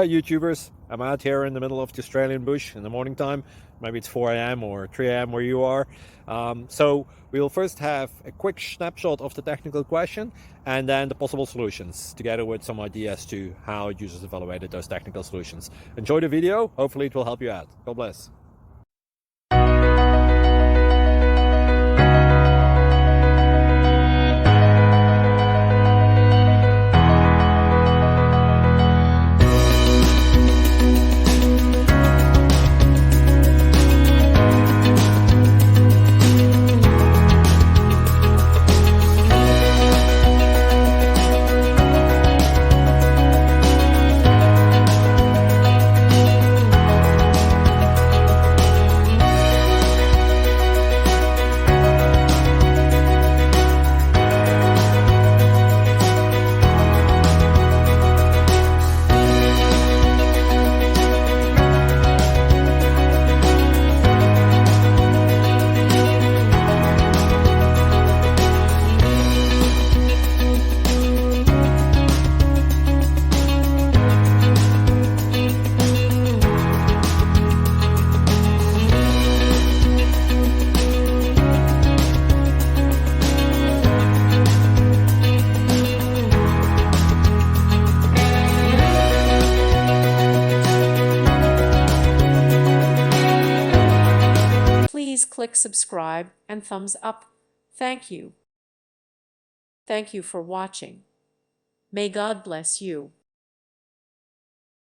Hi YouTubers, I'm out here in the middle of the Australian bush in the morning time. Maybe it's 4 a.m. or 3 a.m. where you are. So we'll first have a quick snapshot of the technical question and then the possible solutions, together with some ideas to how users evaluated those technical solutions. Enjoy the video, hopefully it will help you out. God bless. Please click subscribe and thumbs up. Thank you. Thank you for watching. May God bless you.